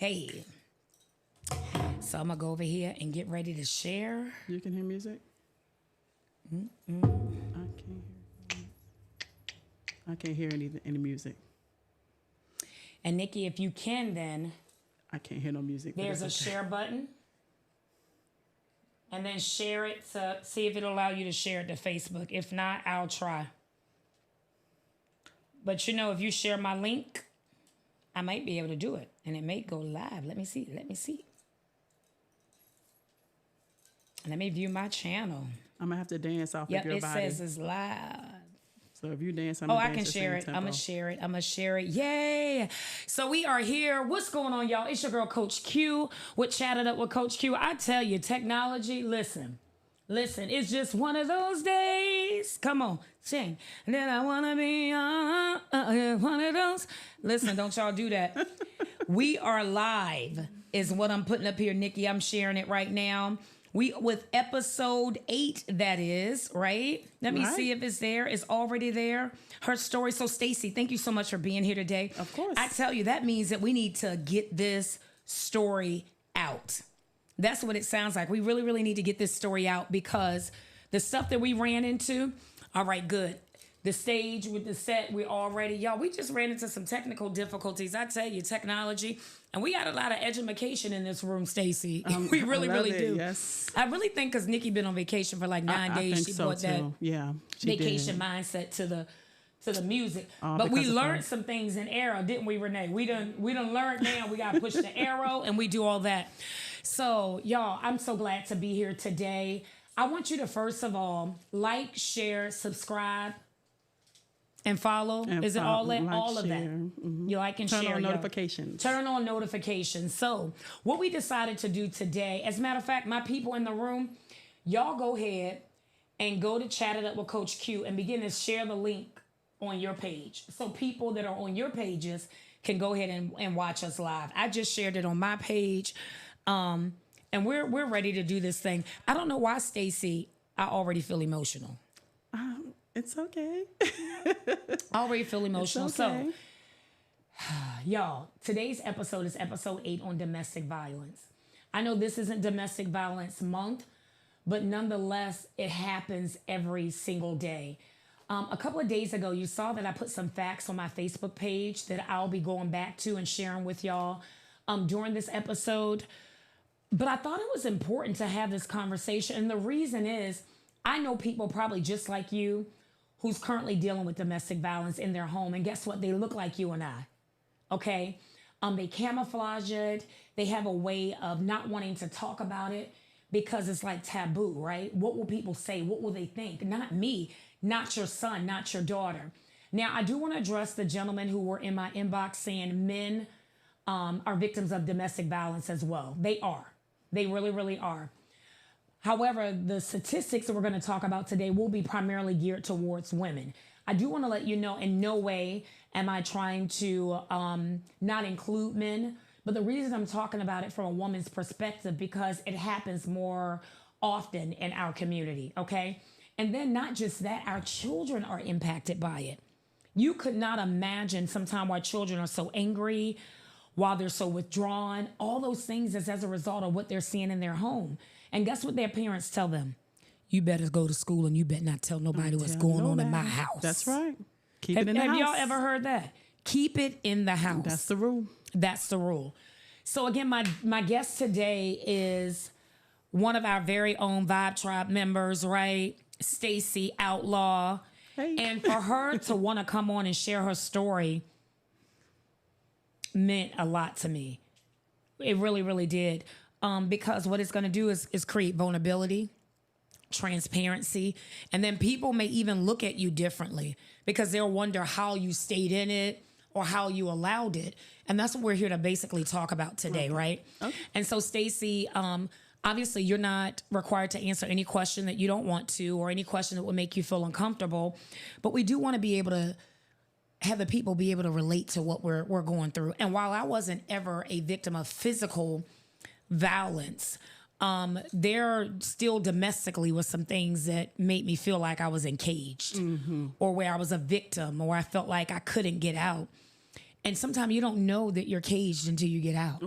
Hey. So I'm going to go over here and get ready to share. You can hear music? I can't hear any music. And Nikki, if you can, then I can't hear no music. there's a share button. And then share it to see if it'll allow you to share it to Facebook. If not, I'll try. But you know, if you share my link, I might be able to do it. And it may go live. Let me see. Let me view my channel. I'm going to have to dance off Yep, of your it body. says it's live. So if you dance, I'm Oh, going to I dance can the share same it. tempo. I'm going to share it. Yay. So we are here. What's going on, y'all? It's your girl, Coach Q, with Chatted Up with Coach Q. I tell you, technology, listen, it's just one of those days. Come on, sing. And then I want to be one of those. Listen, don't y'all do that. We are live is what I'm putting up here, Nikki. I'm sharing it right now. We with episode 8, that is, right? Let me see if it's there. It's already there. Her story. So, Stacey, thank you so much for being here today. Of course. I tell you, that means that we need to get this story out. That's what it sounds like. We really, really need to get this story out because the stuff that we ran into, all right, good. The stage with the set, we just ran into some technical difficulties. I tell you, technology. And we got a lot of education in this room, Stacey. We really, really do. Yes. I really think because Nikki been on vacation for like 9 days, I think she so brought that too. Yeah, vacation mindset to the music. But we learned some things in Arrow, didn't we, Renee? We done learned now. We got to push the arrow and we do all that. So, y'all, I'm so glad to be here today. I want you to, first of all, like, share, subscribe, and follow. Is it all that? Like, all of that. Mm-hmm. You like and Turn share. on notifications. Turn on notifications. So what we decided to do today, as a matter of fact, my people in the room, y'all go ahead and go to Chatted Up with Coach Q and begin to share the link on your page. So people that are on your pages can go ahead and watch us live. I just shared it on my page. And we're ready to do this thing. I don't know why, Stacey, I already feel emotional. It's okay. I already feel emotional. It's okay. So, y'all, today's episode is episode 8 on domestic violence. I know this isn't domestic violence month, but nonetheless, it happens every single day. A couple of days ago, you saw that I put some facts on my Facebook page that I'll be going back to and sharing with y'all during this episode. But I thought it was important to have this conversation. And the reason is, I know people probably just like you who's currently dealing with domestic violence in their home. And guess what? They look like you and I, okay? They camouflage it. They have a way of not wanting to talk about it because it's like taboo, right? What will people say? What will they think? Not me, not your son, not your daughter. Now, I do want to address the gentlemen who were in my inbox saying men are victims of domestic violence as well. They are. They really, really are. However, the statistics that we're going to talk about today will be primarily geared towards women. I do want to let you know in no way am I trying to not include men, but the reason I'm talking about it from a woman's perspective because it happens more often in our community, okay? And then not just that, our children are impacted by it. You could not imagine sometimes why children are so angry, while they're so withdrawn. All those things is as a result of what they're seeing in their home. And guess what their parents tell them? You better go to school and you better not tell nobody what's going on in my house. That's right. Keep it in the house. Have y'all ever heard that? Keep it in the house. That's the rule. That's the rule. So again, my guest today is one of our very own Vibe Tribe members, right? Stacey Outlaw. Hey. And for her to want to come on and share her story meant a lot to me. It really, really did. Because what it's going to do is create vulnerability, transparency, and then people may even look at you differently because they'll wonder how you stayed in it or how you allowed it. And that's what we're here to basically talk about today, right? Okay. And so, Stacey, obviously you're not required to answer any question that you don't want to or any question that would make you feel uncomfortable, but we do want to be able to have the people be able to relate to what we're going through. And while I wasn't ever a victim of physical violence, there still domestically was some things that made me feel like I was encaged or where I was a victim or I felt like I couldn't get out. And sometimes you don't know that you're caged until you get out.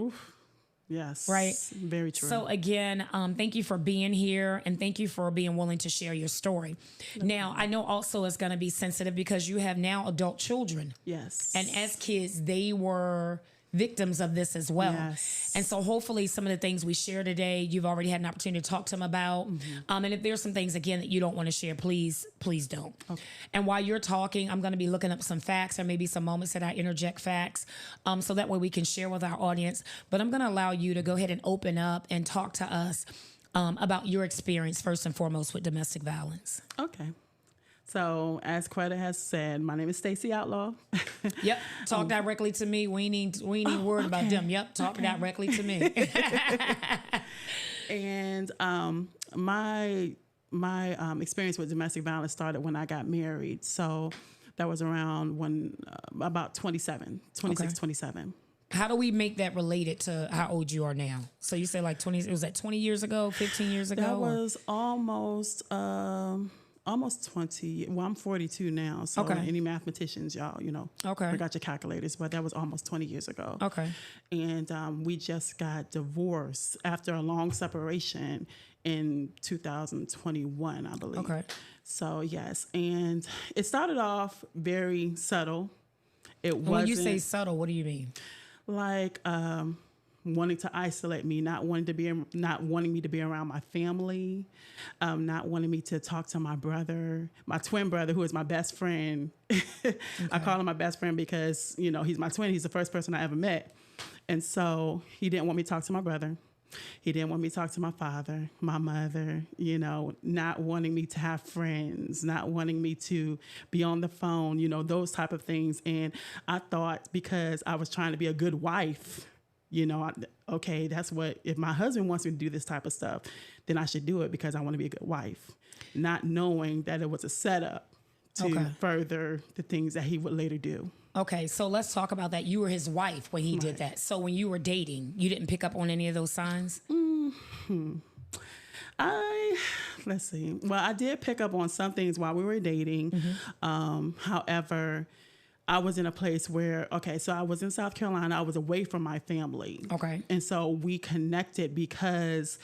Yes. Right. Very true. So again, thank you for being here, and thank you for being willing to share your story. Now, I know also it's going to be sensitive because you have now adult children. yes. And as kids, they were victims of this as well. Yes. And so hopefully some of the things we share today, you've already had an opportunity to talk to them about. And if there's some things, again, that you don't want to share, please don't. Okay. And while you're talking, I'm going to be looking up some facts, or maybe some moments that I interject facts, so that way we can share with our audience. But I'm going to allow you to go ahead and open up and talk to us about your experience, first and foremost, with domestic violence. Okay. So, as Quetta has said, my name is Stacey Outlaw. Yep. Talk directly to me. We ain't worried about them. Yep. Talk directly to me. And my experience with domestic violence started when I got married. So that was around about 26, 27. How do we make that related to how old you are now? So you say like 20, was that 20 years ago, 15 years ago? That was almost 20. Well, I'm 42 now. So any mathematicians, y'all, forgot your calculators, but that was almost 20 years ago. Okay. And we just got divorced after a long separation in 2021, I believe. Okay. So, yes. And it started off very subtle. When you say subtle, what do you mean? Like wanting to isolate me, not wanting me to be around my family, not wanting me to talk to my brother, my twin brother, who is my best friend. Okay. I call him my best friend because, he's my twin. He's the first person I ever met. And so he didn't want me to talk to my brother. He didn't want me to talk to my father, my mother, not wanting me to have friends, not wanting me to be on the phone, those type of things. And I thought, because I was trying to be a good wife, okay, that's what, if my husband wants me to do this type of stuff, then I should do it because I want to be a good wife, not knowing that it was a setup to further the things that he would later do. Okay, so let's talk about that. You were his wife when he did that. So when you were dating, you didn't pick up on any of those signs? Let's see. Well, I did pick up on some things while we were dating. However, I was in a place where, so I was in South Carolina. I was away from my family. Okay. And so we connected because,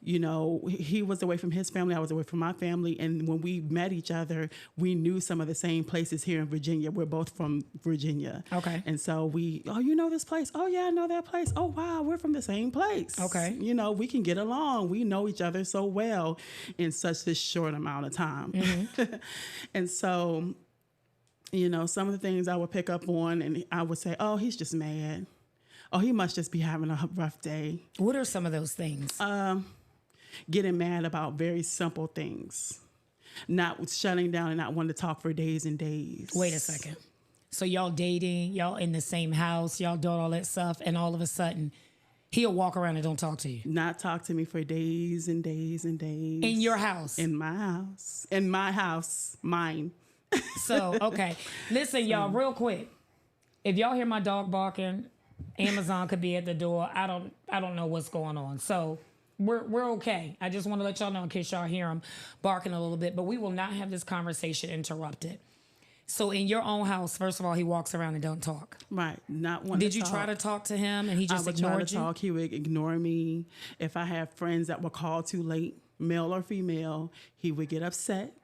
he was away from his family. I was away from my family. And when we met each other, we knew some of the same places here in Virginia. We're both from Virginia. Okay. And so you know this place? Oh, yeah, I know that place. Oh, wow, we're from the same place. Okay. We can get along. We know each other so well in such this short amount of time. And so, some of the things I would pick up on, and I would say, oh, he's just mad. Oh, he must just be having a rough day. What are some of those things? Getting mad about very simple things. Not shutting down and not wanting to talk for days and days. Wait a second. So y'all dating, y'all in the same house, y'all doing all that stuff, and all of a sudden, he'll walk around and don't talk to you. Not talk to me for days and days and days. In your house? In my house. In my house. Mine. So, okay. Listen, y'all, real quick. If y'all hear my dog barking, Amazon could be at the door. I don't know what's going on. So we're okay. I just want to let y'all know in case y'all hear him barking a little bit, but we will not have this conversation interrupted. So in your own house, first of all, he walks around and don't talk. Right. Not one. Did you try to talk to him and he just ignored you? I would try to talk. He would ignore me. If I had friends that were called too late, male or female, he would get upset.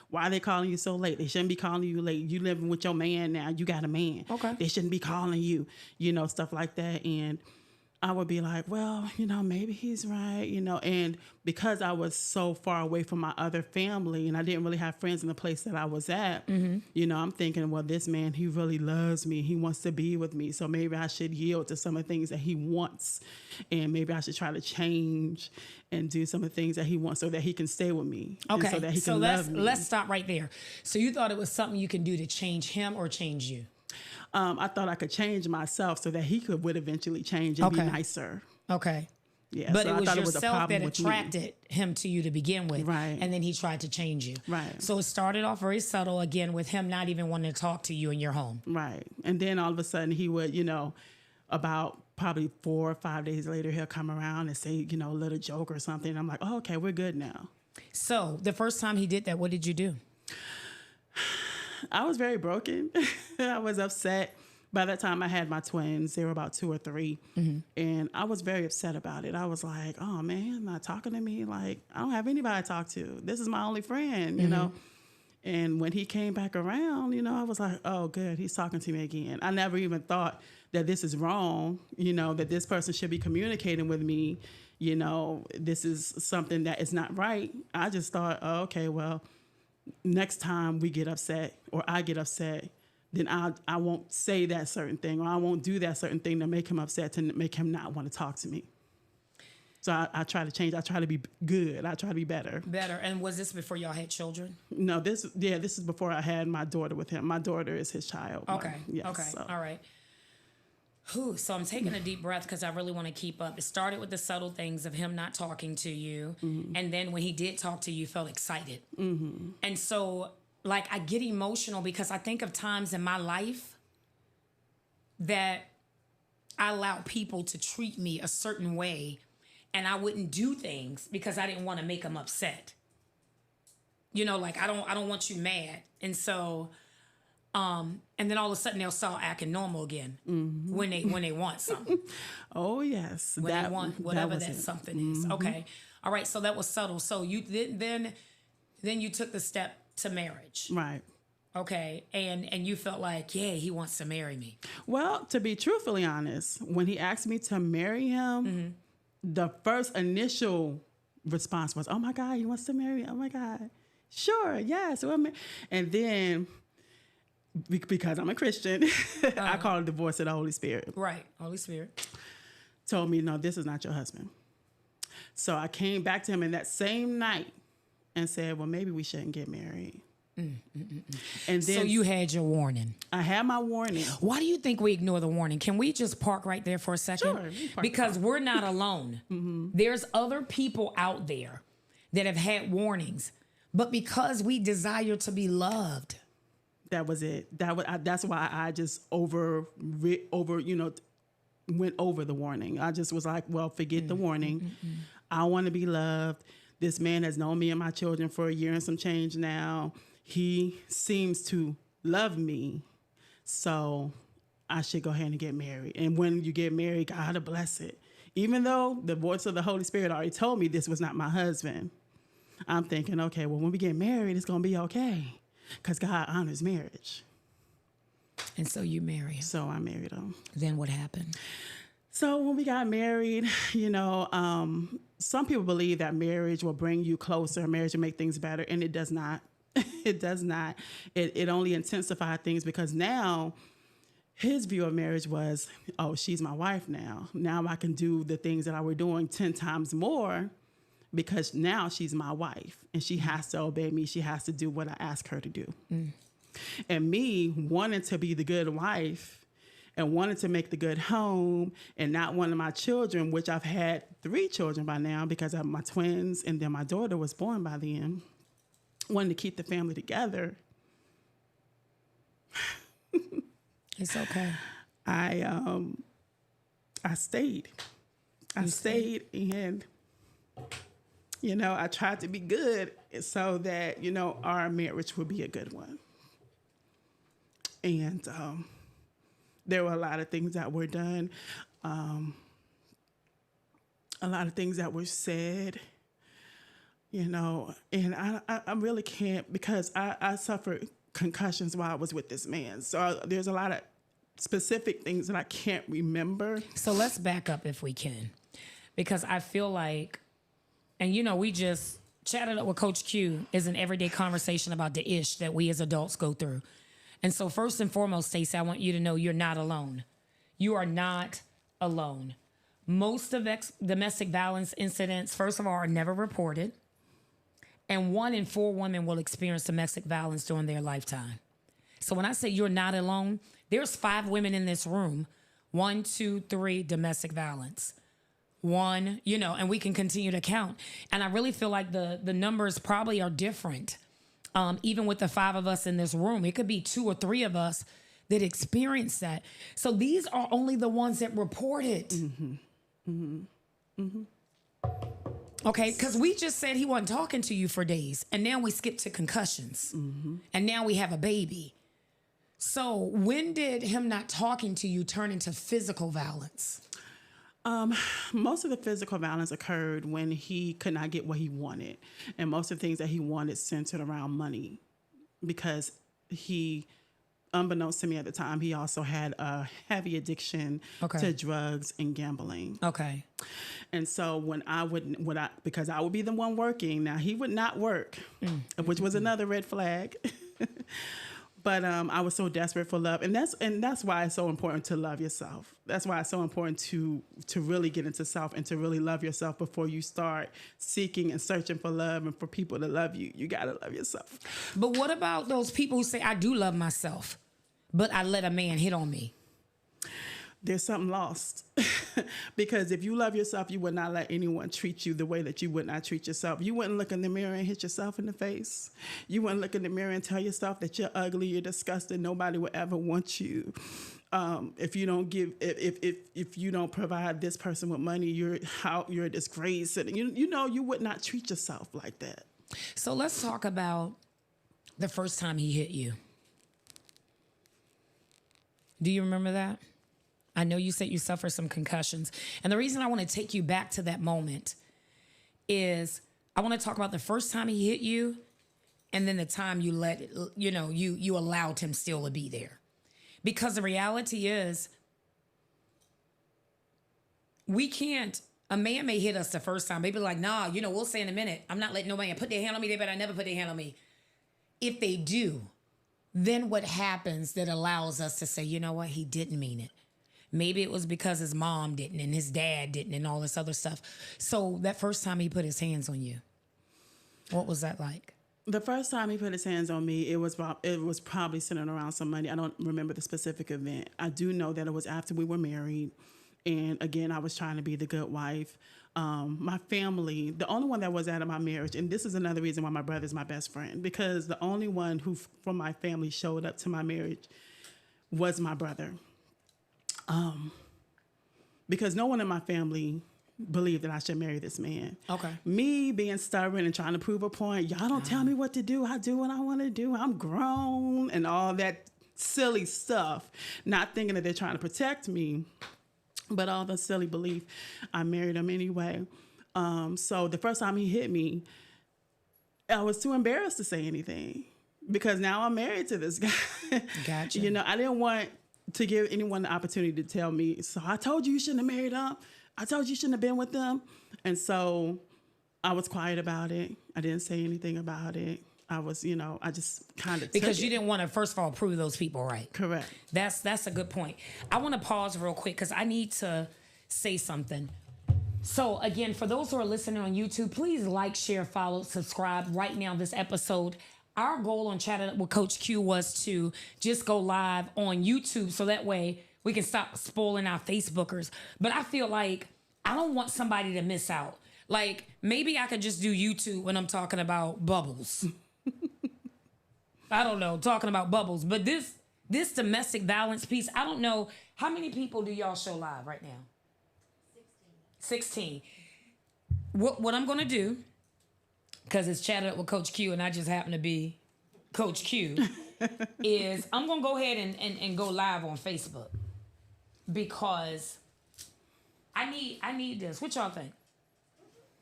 Why are they calling you so late? They shouldn't be calling you late. You living with your man now. You got a man. Okay. They shouldn't be calling you, stuff like that. And I would be like, well, maybe he's right, and because I was so far away from my other family and I didn't really have friends in the place that I was at, I'm thinking, well, this man, he really loves me. He wants to be with me. So maybe I should yield to some of the things that he wants, and maybe I should try to change and do some of the things that he wants so that he can stay with me. Okay. And so that he can love me. Let's stop right there. So you thought it was something you can do to change him or change you? I thought I could change myself so that he would eventually change and be nicer. Okay. Yeah, but so it was yourself that attracted him to you to begin with. Right. And then he tried to change you. Right. So it started off very subtle, again, with him not even wanting to talk to you in your home. Right. And then all of a sudden he would, about probably 4 or 5 days later, he'll come around and say, a little joke or something. I'm like, oh, okay, we're good now. So the first time he did that, what did you do? I was very broken. I was upset. By that time, I had my twins. They were about 2 or 3. And I was very upset about it. I was like, oh, man, not talking to me. Like, I don't have anybody to talk to. This is my only friend, you know. And when he came back around, you know, I was like, oh, good, he's talking to me again. I never even thought that this is wrong, you know, that this person should be communicating with me. You know, this is something that is not right. I just thought, oh, okay, well, next time we get upset or I get upset, then I won't say that certain thing, or I won't do that certain thing to make him upset, to make him not want to talk to me. So I try to change. I try to be good. I try to be better. Better. And was this before y'all had children? No, this is before I had my daughter with him. My daughter is his child. Okay. Yes, okay. so. All right. Whew, so I'm taking a deep breath because I really want to keep up. It started with the subtle things of him not talking to you. And then when he did talk to you, you felt excited. And so, like, I get emotional because I think of times in my life that I allowed people to treat me a certain way, and I wouldn't do things because I didn't want to make them upset. You know, like, I don't want you mad. And so, and then all of a sudden they'll start acting normal again when they want something. Oh yes, When they want whatever that something is. Okay. All right. So that was subtle. So you then you took the step to marriage. Right. Okay. And you felt like, yeah, he wants to marry me. Well, to be truthfully honest, when he asked me to marry him, the first initial response was, "Oh my God, he wants to marry me. Oh my God, sure, yes." And then, because I'm a Christian, I call it the voice of the Holy Spirit. Right. Holy Spirit. Told me, no, this is not your husband. So I came back to him in that same night and said, well, maybe we shouldn't get married. And then So you had your warning. I had my warning. Why do you think we ignore the warning? Can we just park right there for a second? Sure, we park Because we're not alone. There's other people out there that have had warnings, but because we desire to be loved. That was it. That's why I just over went over the warning. I just was like, well, forget the warning. I want to be loved. This man has known me and my children for a year and some change now. He seems to love me. So I should go ahead and get married. And when you get married, God will bless it. Even though the voice of the Holy Spirit already told me this was not my husband, I'm thinking, okay, well, when we get married, it's going to be okay. Because God honors marriage. And so you marry him. So I married him. Then what happened? So when we got married, some people believe that marriage will bring you closer, marriage will make things better, and it does not. It does not. It only intensified things because now his view of marriage was, oh, she's my wife now. Now I can do the things that I were doing 10 times more because now she's my wife and she has to obey me. She has to do what I ask her to do. And me wanting to be the good wife and wanting to make the good home and not one of my children, which I've had 3 children by now because I have my twins and then my daughter was born by then, wanting to keep the family together. It's okay. I stayed. I stayed and I tried to be good so that, our marriage would be a good one. And there were a lot of things that were done, a lot of things that were said, and I really can't because I suffered concussions while I was with this man. So there's a lot of specific things that I can't remember. So let's back up if we can, because I feel like, and we just chatted up with Coach Q, is an everyday conversation about the ish that we as adults go through. And so first and foremost, Stacey, I want you to know you're not alone. You are not alone. Most of domestic violence incidents, first of all, are never reported. And 1 in 4 women will experience domestic violence during their lifetime. So when I say you're not alone, there's 5 women in this room, 1, 2, 3 domestic violence. 1, and we can continue to count. And I really feel like the numbers probably are different. Even with the 5 of us in this room, it could be 2 or 3 of us that experience that. So these are only the ones that report it. Okay, because we just said he wasn't talking to you for days, and now we skip to concussions, and now we have a baby. So when did him not talking to you turn into physical violence? Most of the physical violence occurred when he could not get what he wanted. And most of the things that he wanted centered around money because he, unbeknownst to me at the time, he also had a heavy addiction to drugs and gambling. Okay. And so when because I would be the one working, now he would not work, which was another red flag. But I was so desperate for love, and that's why it's so important to love yourself. That's why it's so important to really get into self and to really love yourself before you start seeking and searching for love and for people to love you. You gotta love yourself. But what about those people who say, I do love myself, but I let a man hit on me? There's something lost. Because if you love yourself, you would not let anyone treat you the way that you would not treat yourself. You wouldn't look in the mirror and hit yourself in the face. You wouldn't look in the mirror and tell yourself that you're ugly, you're disgusting, nobody would ever want you. If you don't if you don't provide this person with money, you're a disgrace. And you would not treat yourself like that. So let's talk about the first time he hit you. Do you remember that? I know you said you suffered some concussions. And the reason I want to take you back to that moment is I want to talk about the first time he hit you and then the time you you allowed him still to be there. Because the reality is a man may hit us the first time. They be like, nah, we'll say in a minute. I'm not letting nobody put their hand on me. They better never put their hand on me. If they do, then what happens that allows us to say, you know what, he didn't mean it. Maybe it was because his mom didn't and his dad didn't and all this other stuff. So that first time he put his hands on you, what was that like? The first time he put his hands on me, it was probably centered around some money. I don't remember the specific event. I do know that it was after we were married. And again, I was trying to be the good wife. My family, the only one that was out of my marriage, and this is another reason why my brother's my best friend, because the only one who from my family showed up to my marriage was my brother. Because no one in my family believed that I should marry this man. Okay. Me being stubborn and trying to prove a point. Y'all don't tell me what to do. I do what I want to do. I'm grown and all that silly stuff. Not thinking that they're trying to protect me, but all the silly belief. I married him anyway. So the first time he hit me, I was too embarrassed to say anything because now I'm married to this guy. Gotcha. I didn't want to give anyone the opportunity to tell me, so I told you shouldn't have married him. I told you shouldn't have been with them. And so I was quiet about it. I didn't say anything about it. I was, I just kind of because you didn't want to, first of all, prove those people right. Correct. That's a good point. I want to pause real quick because I need to say something. So again, for those who are listening on YouTube, please like, share, follow, subscribe right now this episode. Our goal on Chatting Up with Coach Q was to just go live on YouTube so that way we can stop spoiling our Facebookers. But I feel like I don't want somebody to miss out. Like maybe I could just do YouTube when I'm talking about bubbles. I don't know, talking about bubbles. But this domestic violence piece, I don't know. How many people do y'all show live right now? 16. What I'm going to do, because it's Chatted Up with Coach Q and I just happen to be Coach Q, is I'm going to go ahead and go live on Facebook because I need this. What y'all think?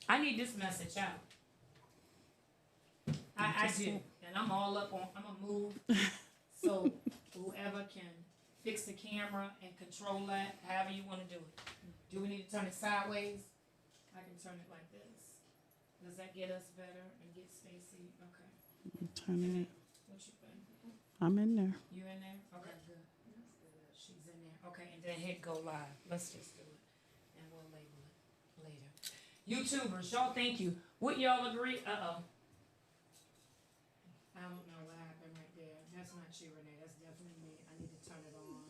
I need this message out. I do. And I'm all up on, I'm going to move so whoever can fix the camera and control that, however you want to do it. Do we need to turn it sideways? I can turn it like this. Does that get us better and get Stacy? Okay. I'm turning it. What you think? I'm in there. You in there? Okay, good. She's in there. Okay, and then hit go live. Let's just do it. And we'll label it later. YouTubers, y'all, thank you. Would y'all agree? Uh-oh. I don't know what happened right there. That's not you, Renee. That's definitely me. I need to turn it on.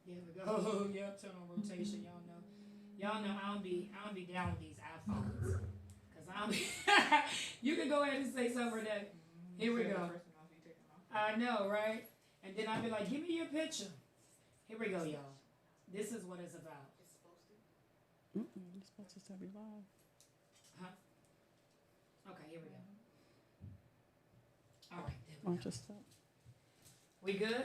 There we go. Yep, turn on rotation. Y'all know I don't be down with these iPhones. Cause I don't be you can go ahead and say something, Renee. Here we go. I know, right? And then I'd be like, give me your picture. Here we go, y'all. This is what it's about. It's supposed to be live. Huh? Okay, here we go. All right, there we I'll go. just stop. We good?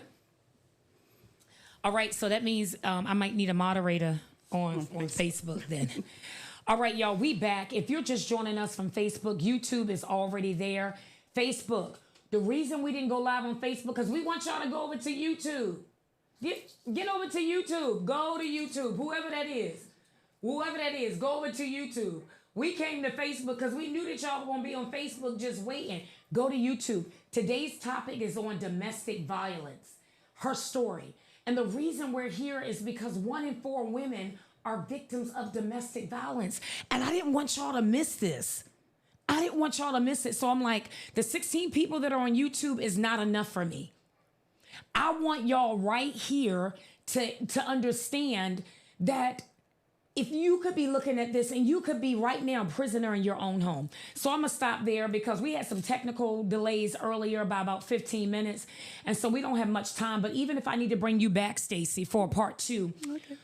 All right, so that means I might need a moderator on Facebook then. All right, y'all, we back. If you're just joining us from Facebook, YouTube is already there. Facebook, the reason we didn't go live on Facebook, because we want y'all to go over to YouTube. Get over to YouTube. Go to YouTube, whoever that is. Whoever that is, go over to YouTube. We came to Facebook because we knew that y'all were going to be on Facebook just waiting. Go to YouTube. Today's topic is on domestic violence, her story. And the reason we're here is because 1 in 4 women are victims of domestic violence. And I didn't want y'all to miss this. I didn't want y'all to miss it. So I'm like, the 16 people that are on YouTube is not enough for me. I want y'all right here to understand that if you could be looking at this and you could be right now a prisoner in your own home. So I'm going to stop there because we had some technical delays earlier by about 15 minutes. And so we don't have much time. But even if I need to bring you back, Stacey, for part 2,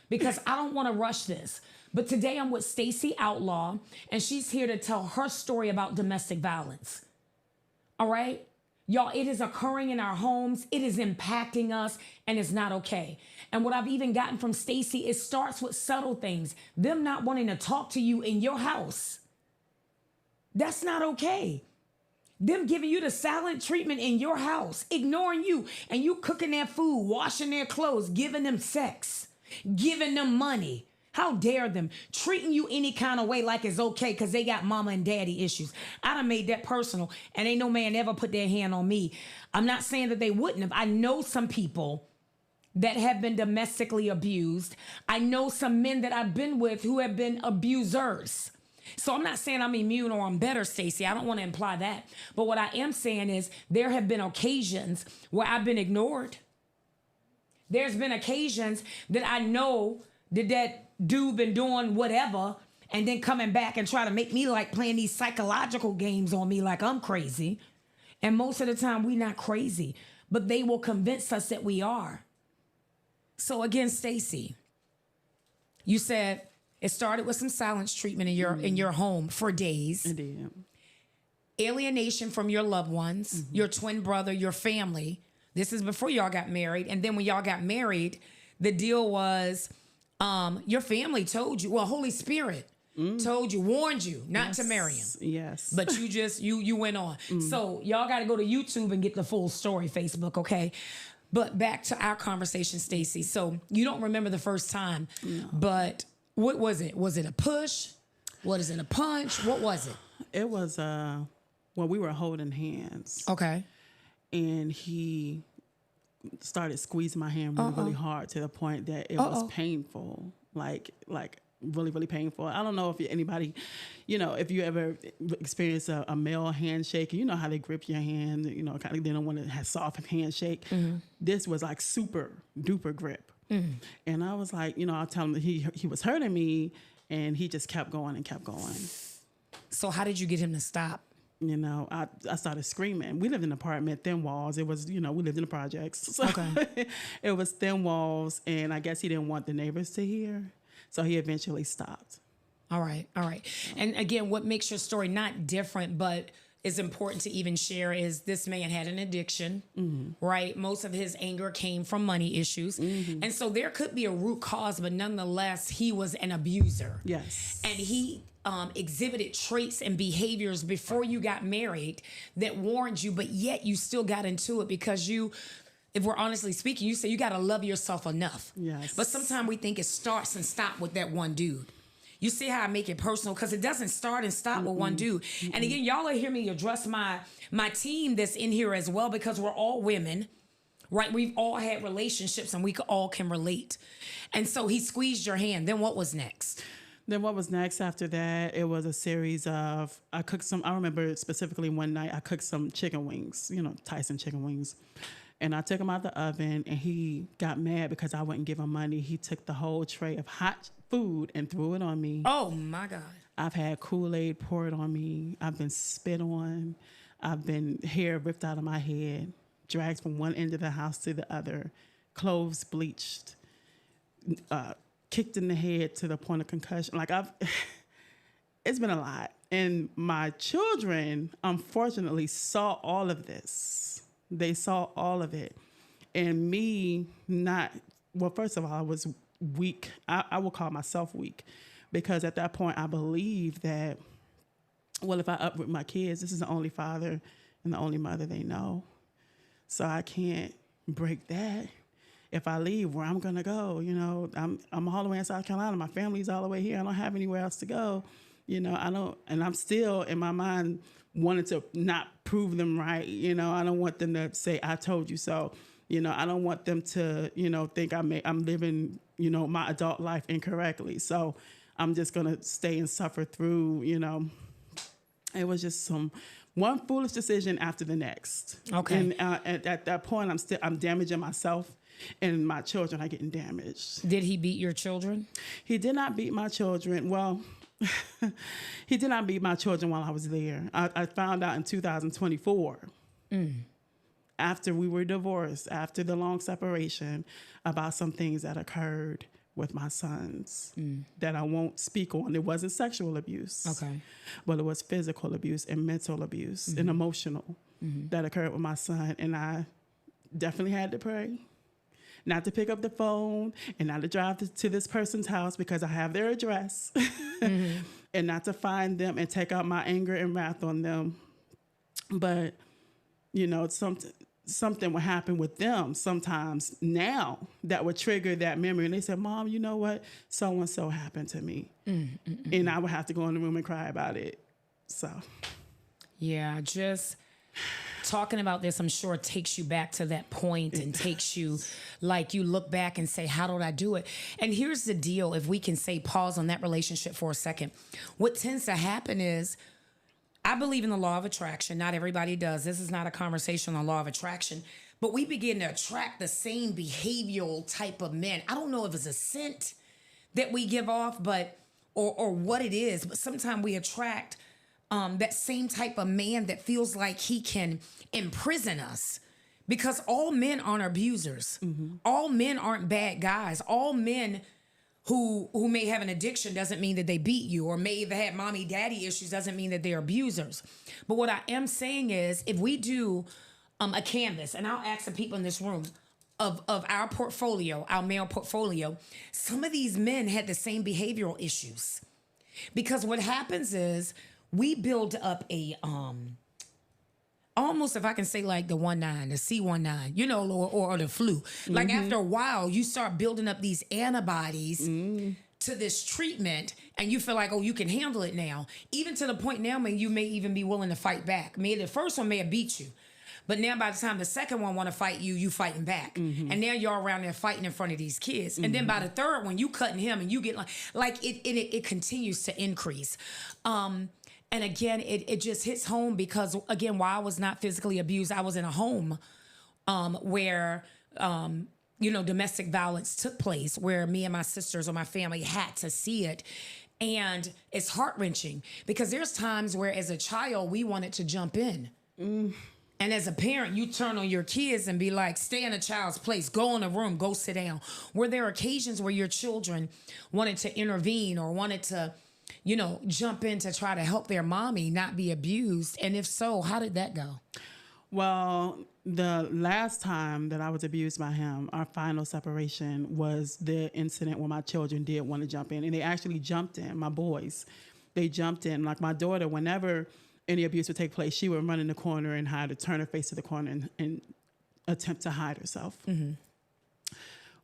because I don't want to rush this. But today I'm with Stacey Outlaw, and she's here to tell her story about domestic violence. All right? Y'all, it is occurring in our homes. It is impacting us, and it's not okay. And what I've even gotten from Stacey, it starts with subtle things. Them not wanting to talk to you in your house. That's not okay. Them giving you the silent treatment in your house, ignoring you, and you cooking their food, washing their clothes, giving them sex, giving them money. How dare them treating you any kind of way like it's okay because they got mama and daddy issues. I done made that personal, and ain't no man ever put their hand on me. I'm not saying that they wouldn't have. I know some people that have been domestically abused. I know some men that I've been with who have been abusers. So I'm not saying I'm immune or I'm better, Stacey. I don't want to imply that. But what I am saying is there have been occasions where I've been ignored. There's been occasions that I know that dude been doing whatever and then coming back and try to make me like playing these psychological games on me like I'm crazy. And most of the time we not crazy, but they will convince us that we are. So again, Stacey, you said it started with some silence treatment in your home for days. It did. Alienation from your loved ones, your twin brother, your family. This is before y'all got married. And then when y'all got married, the deal was your family told you, well, Holy Spirit told you, warned you not to marry him. Yes. But you just, you went on. So y'all got to go to YouTube and get the full story, Facebook, okay? But back to our conversation, Stacey. So you don't remember the first time, but what was it? Was it a push? Was it a punch? What was it? It was, well, we were holding hands. Okay. And he started squeezing my hand really hard to the point that it was painful, like really, really painful. I don't know if anybody, if you ever experience a male handshake, you know how they grip your hand, kind of, they don't want to have soft handshake. This was like super duper grip. And I was like, I'll tell him that he was hurting me, and he just kept going and kept going. So how did you get him to stop? I started screaming. We lived in an apartment, thin walls. It was, we lived in the projects. So it was thin walls, and I guess he didn't want the neighbors to hear. So he eventually stopped. All right. And again, what makes your story not different, but is important to even share is this man had an addiction, right? Most of his anger came from money issues. And so there could be a root cause, but nonetheless, he was an abuser. Yes. And he exhibited traits and behaviors before you got married that warned you, but yet you still got into it because if we're honestly speaking, you say you got to love yourself enough. Yes. But sometimes we think it starts and stops with that one dude. You see how I make it personal? Because it doesn't start and stop with one dude. And again, y'all will hear me address my team that's in here as well, because we're all women, right? We've all had relationships and we all can relate. And so he squeezed your hand. Then what was next? Then what was next after that? It was a series of, I remember specifically one night I cooked some chicken wings, Tyson chicken wings. And I took them out the oven, and he got mad because I wouldn't give him money. He took the whole tray of hot food and threw it on me. Oh, my God. I've had Kool-Aid poured on me. I've been spit on. I've been hair ripped out of my head, dragged from one end of the house to the other, clothes bleached, kicked in the head to the point of concussion. It's been a lot. And my children, unfortunately, saw all of this. They saw all of it. And me not, well, first of all, I was weak. I will call myself weak because at that point I believed that, well, if I uproot my kids, this is the only father and the only mother they know. So I can't break that. If I leave, where I'm gonna go? You know, I'm all the way in South Carolina. My family's all the way here. I don't have anywhere else to go. You know, I don't, and I'm still in my mind wanting to not prove them right. You know, I don't want them to say I told you so. You know, I don't want them to, you know, think I'm living, you know, my adult life incorrectly. So I'm just gonna stay and suffer through. You know, it was just one foolish decision after the next. Okay. And at that point, I'm damaging myself. And my children are getting damaged. Did he beat your children? He did not beat my children. Well, he did not beat my children while I was there. I found out in 2024, after we were divorced, after the long separation, about some things that occurred with my sons that I won't speak on. It wasn't sexual abuse. Okay. But it was physical abuse and mental abuse and emotional that occurred with my son. And I definitely had to pray not to pick up the phone and not to drive to this person's house because I have their address and not to find them and take out my anger and wrath on them. But, you know, something would happen with them sometimes now that would trigger that memory. And they said, Mom, you know what? So-and-so happened to me. And I would have to go in the room and cry about it. So. Yeah, just talking about this, I'm sure takes you back to that point and takes you, like, you look back and say, how did I do it? And here's the deal. If we can say pause on that relationship for a second, what tends to happen is, I believe in the law of attraction. Not everybody does. This is not a conversation on law of attraction, but we begin to attract the same behavioral type of men. I don't know if it's a scent that we give off, but, or what it is, but sometimes we attract that same type of man that feels like he can imprison us, because all men aren't abusers. All men aren't bad guys. All men who may have an addiction doesn't mean that they beat you, or may have had mommy daddy issues doesn't mean that they're abusers. But what I am saying is, if we do a canvas, and I'll ask the people in this room of our portfolio, our male portfolio, some of these men had the same behavioral issues. Because what happens is, we build up a, almost, if I can say, like the 19, the C19, you know, or the flu. Like after a while, you start building up these antibodies to this treatment, and you feel like, oh, you can handle it now. Even to the point now, man, you may even be willing to fight back. Maybe the first one may have beat you, but now by the time the second one want to fight you, you fighting back. And now you're around there fighting in front of these kids. And then by the third one, you cutting him, and you get like it continues to increase. And again, it just hits home because, again, while I was not physically abused, I was in a home where, you know, domestic violence took place, where me and my sisters or my family had to see it. And it's heart-wrenching because there's times where, as a child, we wanted to jump in. And as a parent, you turn on your kids and be like, stay in a child's place, go in a room, go sit down. Were there occasions where your children wanted to intervene or wanted to, you know, jump in to try to help their mommy not be abused? And if so, how did that go? Well, the last time that I was abused by him, our final separation, was the incident where my children did want to jump in. And they actually jumped in, my boys. They jumped in. Like my daughter, whenever any abuse would take place, she would run in the corner and hide, or turn her face to the corner and attempt to hide herself.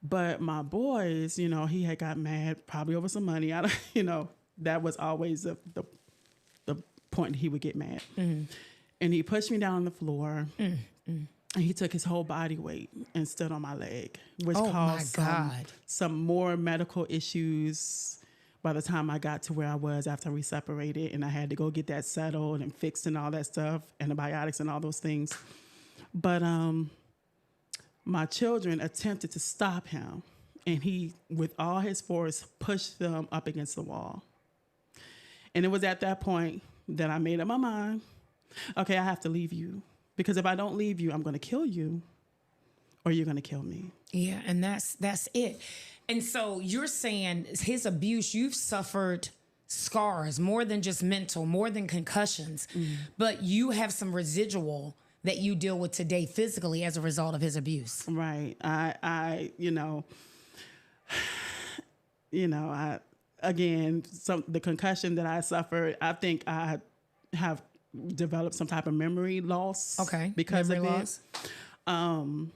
But my boys, you know, he had got mad, probably over some money. You know, that was always the point he would get mad. And he pushed me down on the floor, and he took his whole body weight and stood on my leg, which caused some more medical issues by the time I got to where I was after we separated, and I had to go get that settled and fixed and all that stuff, antibiotics and all those things. But my children attempted to stop him, and he, with all his force, pushed them up against the wall. And it was at that point that I made up my mind, okay, I have to leave you. Because if I don't leave you, I'm going to kill you, or you're going to kill me. Yeah, and that's it. And so you're saying his abuse, you've suffered scars, more than just mental, more than concussions, but you have some residual that you deal with today physically as a result of his abuse? Right. The concussion that I suffered, I think I have developed some type of memory loss. Okay. Because memory of loss. it.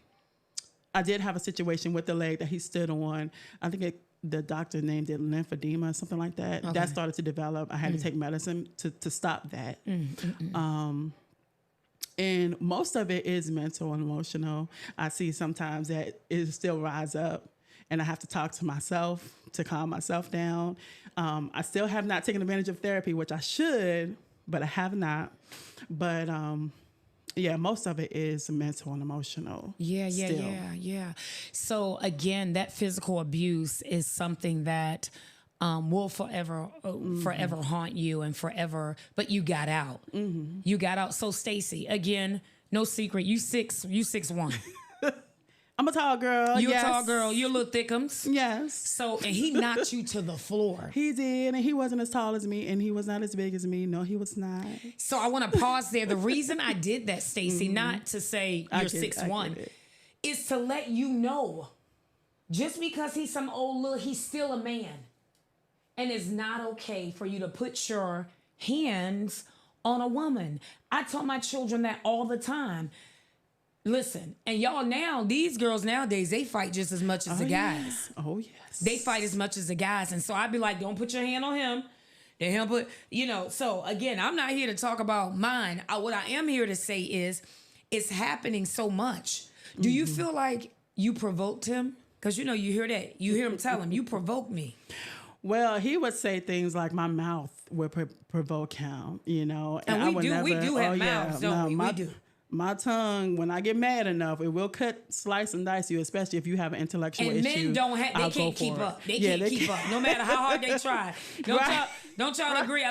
I did have a situation with the leg that he stood on. I think the doctor named it lymphedema, something like that. Okay. That started to develop. I had to take medicine to stop that. And most of it is mental and emotional. I see sometimes that it still rise up, and I have to talk to myself to calm myself down. I still have not taken advantage of therapy, which I should, but I have not. But most of it is mental and emotional. Yeah. So again, that physical abuse is something that will forever haunt you and forever. But you got out. Mm-hmm. You got out. So Stacey, again, no secret. You 6'1". I'm a tall girl. You a tall girl. You a little thickums. Yes. So, and he knocked you to the floor. He did, and he wasn't as tall as me, and he was not as big as me. No, he was not. So I want to pause there. The reason I did that, Stacey, not to say you're 6'1", is to let you know, just because he's some old little, he's still a man. And it's not okay for you to put your hands on a woman. I tell my children that all the time. Listen, and y'all now, these girls nowadays, they fight just as much as the guys. Yeah. Oh, yes. They fight as much as the guys. And so I'd be like, don't put your hand on him. Then he'll put, so again, I'm not here to talk about mine. What I am here to say is, it's happening so much. Do you feel like you provoked him? Because, you hear that. You hear him tell him, you provoked me. Well, he would say things like my mouth would provoke him, And we do have mouths, don't we? We do. My tongue, when I get mad enough, it will cut, slice, and dice you, especially if you have an intellectual issue. And men they can't keep up. They can't keep up, no matter how hard they try. Don't y'all agree?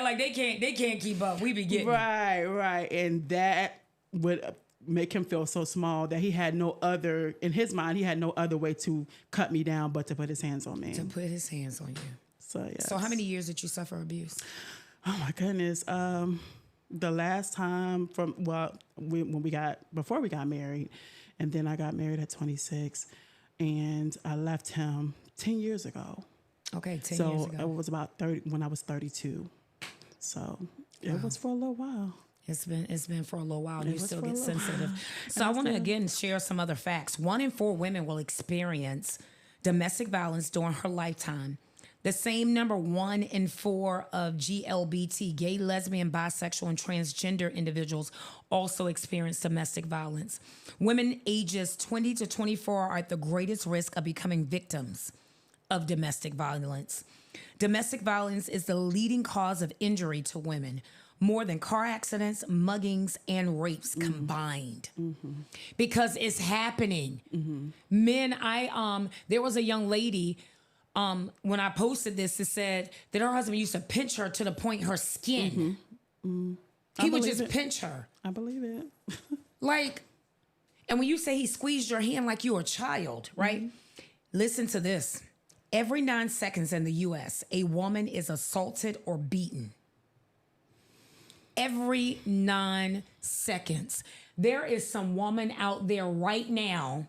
They can't keep up. We be getting right, and that would make him feel so small that he had no other, in his mind, he had no other way to cut me down but to put his hands on me. To put his hands on you. So yeah. So how many years did you suffer abuse? Oh my goodness. The last time before we got married, and then I got married at 26, and I left him 10 years ago. Okay, 10 years ago. So it was about 30 when I was 32. So it was for a little while. It's been for a little while, and you still get sensitive. So I want to again share some other facts. 1 in 4 women will experience domestic violence during her lifetime. The same number 1 in 4 of GLBT, gay, lesbian, bisexual, and transgender individuals also experience domestic violence. Women ages 20 to 24 are at the greatest risk of becoming victims of domestic violence. Domestic violence is the leading cause of injury to women, more than car accidents, muggings, and rapes combined. Mm-hmm. Because it's happening. Mm-hmm. Men, there was a young lady, when I posted this, it said that her husband used to pinch her to the point her skin. Mm-hmm. Mm-hmm. He would just pinch her. I believe it. And when you say he squeezed your hand like you were a child, right? Mm-hmm. Listen to this. Every 9 seconds in the U.S., a woman is assaulted or beaten. Every 9 seconds. There is some woman out there right now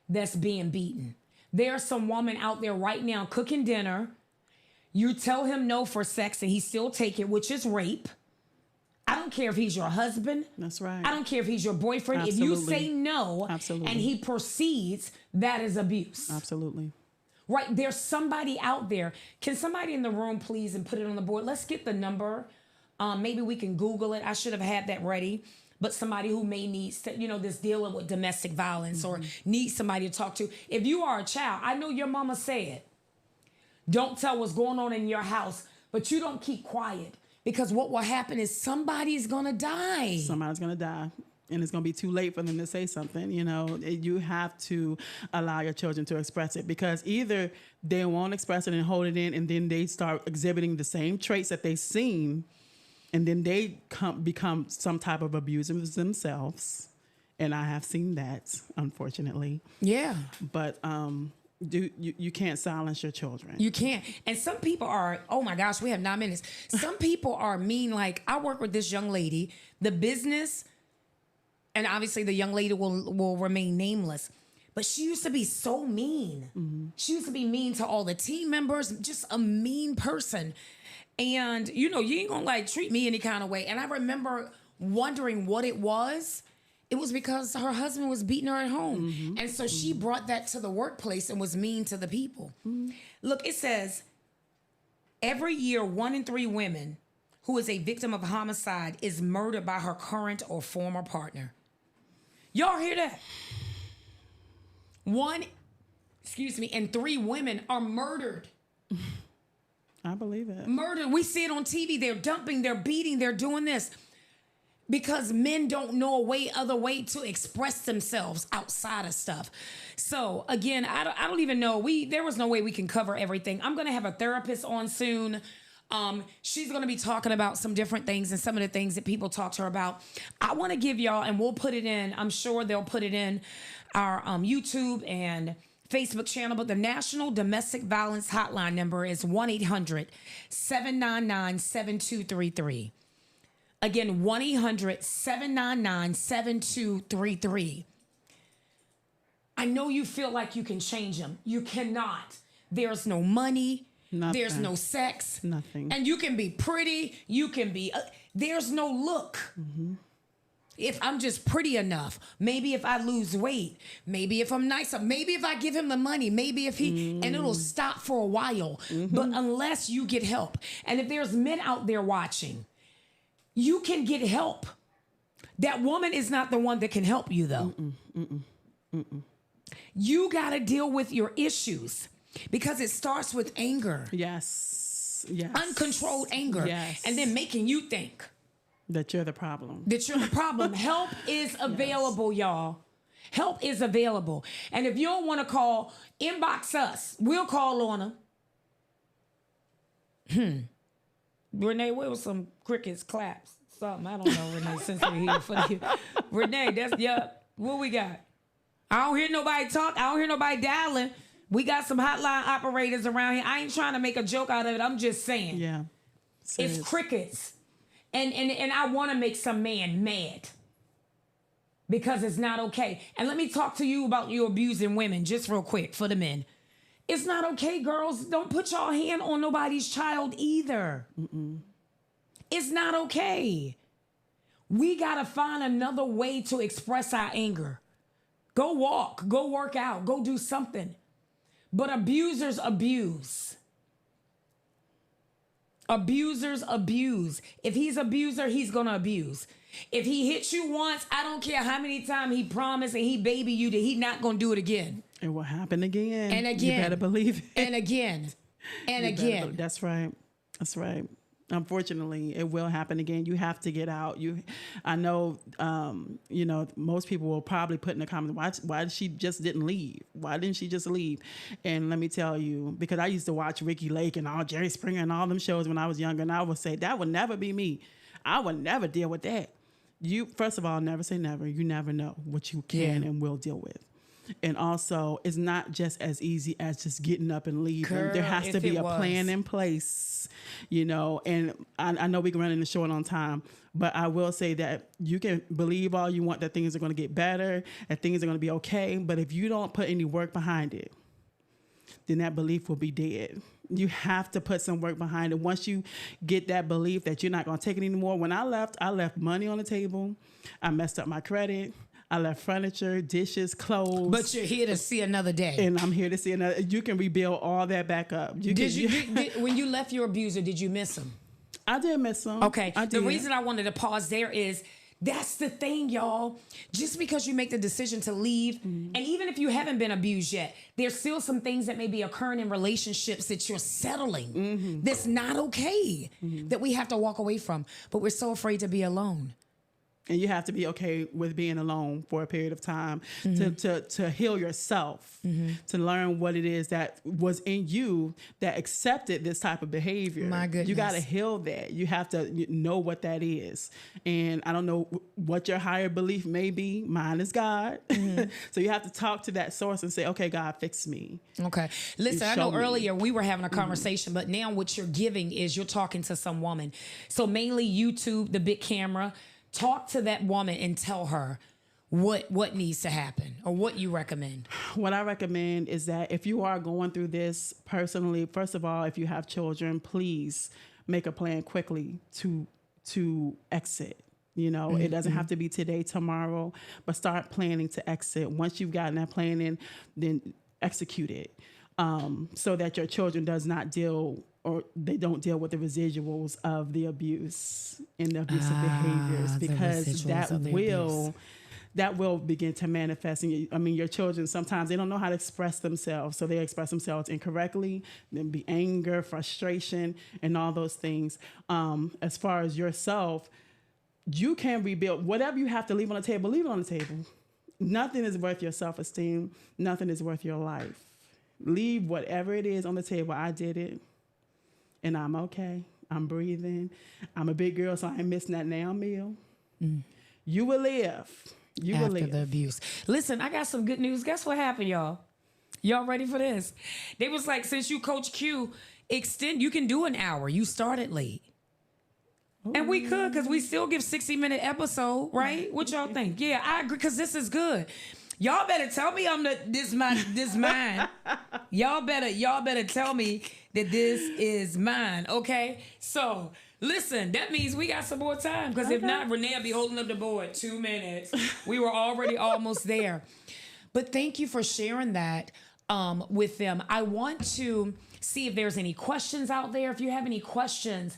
that's being beaten. There's some woman out there right now cooking dinner. You tell him no for sex and he still take it, which is rape. I don't care if he's your husband. That's right. I don't care if he's your boyfriend. Absolutely. If you say no Absolutely. and he proceeds, that is abuse. Absolutely. Right? There's somebody out there. Can somebody in the room please and put it on the board? Let's get the number. Maybe we can Google it. I should have had that ready. But somebody who may need, this dealing with domestic violence or needs somebody to talk to. If you are a child, I know your mama said, don't tell what's going on in your house, but you don't keep quiet. Because what will happen is somebody's going to die. Somebody's going to die. And it's going to be too late for them to say something. You have to allow your children to express it, because either they won't express it and hold it in, and then they start exhibiting the same traits that they've seen, and then they become some type of abusers themselves. And I have seen that, unfortunately. Yeah. But you can't silence your children. You can't. And some people are, oh my gosh, we have 9 minutes. Some people are mean. Like, I work with this young lady. The business and obviously the young lady will remain nameless. But she used to be so mean. She used to be mean to all the team members, just a mean person. And, you know, you ain't gonna like treat me any kind of way. And I remember wondering what it was. It was because her husband was beating her at home. And so she brought that to the workplace and was mean to the people. Look, it says, every year, 1 in 3 women who is a victim of homicide is murdered by her current or former partner. Y'all hear that? 1 in 3 women are murdered. I believe it. Murdered. We see it on TV. They're dumping, they're beating, they're doing this. Because men don't know other way to express themselves outside of stuff. So again, I don't even know. There was no way we can cover everything. I'm gonna have a therapist on soon. She's going to be talking about some different things and some of the things that people talk to her about. I want to give y'all, and we'll put it in, I'm sure they'll put it in our YouTube and Facebook channel, but the National Domestic Violence Hotline number is 1-800-799-7233. Again, 1-800-799-7233. I know you feel like you can change them. You cannot. There's no money. Nothing. There's no sex. Nothing. And you can be pretty. You can be, there's no look. If I'm just pretty enough, maybe if I lose weight, maybe if I'm nicer, maybe if I give him the money, maybe if he, and it'll stop for a while. But unless you get help, and if there's men out there watching, you can get help. That woman is not the one that can help you though. You got to deal with your issues. Because it starts with anger. Yes. Uncontrolled anger. Yes. And then making you think that you're the problem. Help is available, y'all. Help is available. And if you don't want to call, inbox us. We'll call on them. Renee, where was some crickets, claps, something? I don't know, Renee, since we're here for you. Renee, what we got? I don't hear nobody talk. I don't hear nobody dialing. We got some hotline operators around here. I ain't trying to make a joke out of it. I'm just saying. Yeah. It's crickets. And I want to make some man mad. Because it's not okay. And let me talk to you about you abusing women just real quick for the men. It's not okay, girls. Don't put your hand on nobody's child either. It's not okay. We got to find another way to express our anger. Go walk. Go work out. Go do something. But abusers abuse. Abusers abuse. If he's an abuser, he's going to abuse. If he hits you once, I don't care how many times he promised and he baby you that he not going to do it again. It will happen again. And again. You better believe it. And again. And again. That's right. That's right. Unfortunately, it will happen again. You have to get out. I know, most people will probably put in the comments, why she just didn't leave? Why didn't she just leave? And let me tell you, because I used to watch Ricky Lake and all Jerry Springer and all them shows when I was younger, and I would say, that would never be me. I would never deal with that. You, first of all, never say never. You never know what you can and will deal with. And also, it's not just as easy as just getting up and leaving. Girl, there has to be a plan in place, and I know we can run in the short on time, but I will say that you can believe all you want that things are going to get better and things are going to be okay. But if you don't put any work behind it, then that belief will be dead. You have to put some work behind it. Once you get that belief that you're not going to take it anymore. When I left money on the table. I messed up my credit. I left furniture, dishes, clothes. But you're here to see another day. And I'm here to see another. You can rebuild all that back up. When you left your abuser, did you miss him? I did miss him. Okay. The reason I wanted to pause there is that's the thing, y'all. Just because you make the decision to leave, and even if you haven't been abused yet, there's still some things that may be occurring in relationships that you're settling that's not okay, that we have to walk away from. But we're so afraid to be alone. And you have to be okay with being alone for a period of time to heal yourself, to learn what it is that was in you that accepted this type of behavior. My goodness. You got to heal that. You have to know what that is. And I don't know what your higher belief may be. Mine is God. So you have to talk to that source and say, okay, God, fix me. Okay. Listen, I know earlier we were having a conversation, but now what you're giving is you're talking to some woman. So mainly YouTube, the big camera. Talk to that woman and tell her, what needs to happen or what you recommend? What I recommend is that if you are going through this personally, first of all, if you have children, please make a plan quickly to exit. You know, it doesn't have to be today, tomorrow, but start planning to exit. Once you've gotten that plan in, then execute it, so that your children does not deal or they don't deal with the residuals of the abuse and the abusive behaviors, the because residuals of the abuse. that will begin to manifest. And I mean, your children, sometimes they don't know how to express themselves. So they express themselves incorrectly, then be anger, frustration, and all those things. As far as yourself, you can rebuild. Whatever you have to leave on the table, leave it on the table. Nothing is worth your self-esteem. Nothing is worth your life. Leave whatever it is on the table. I did it, and I'm okay. I'm breathing. I'm a big girl, so I ain't missing that now meal. You will live. You will After live. the abuse. Listen, I got some good news. Guess what happened, y'all? Y'all ready for this? They was like, since you Coach Q, you can do an hour. You started late. And we could, because we still give 60-minute episode, right? What y'all think? Yeah, I agree, because this is good. Y'all better tell me this mine. Y'all better tell me that this is mine, okay? So listen, that means we got some more time, because if not, Renee will be holding up the board. 2 minutes. We were already almost there. But thank you for sharing that with them. I want to see if there's any questions out there. If you have any questions,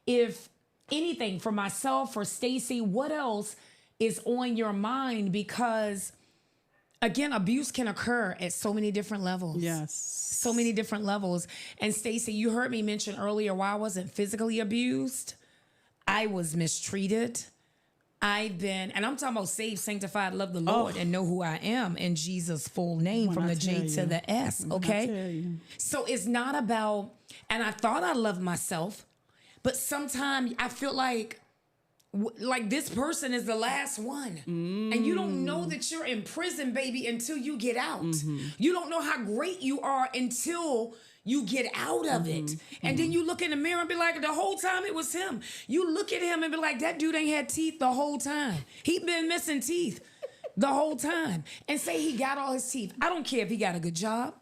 if anything for myself, for Stacey, what else is on your mind? Because again, abuse can occur at so many different levels. Yes. So many different levels. And Stacey, you heard me mention earlier why I wasn't physically abused. I was mistreated. And I'm talking about saved, sanctified, love the Lord, and know who I am in Jesus' full name, from the J to the S, okay? So it's not about, and I thought I loved myself, but sometimes I feel like this person is the last one. And you don't know that you're in prison, baby, until you get out. You don't know how great you are until you get out of it. And then you look in the mirror and be like, the whole time it was him. You look at him and be like, that dude ain't had teeth the whole time. He been missing teeth the whole time. And say he got all his teeth. I don't care if he got a good job.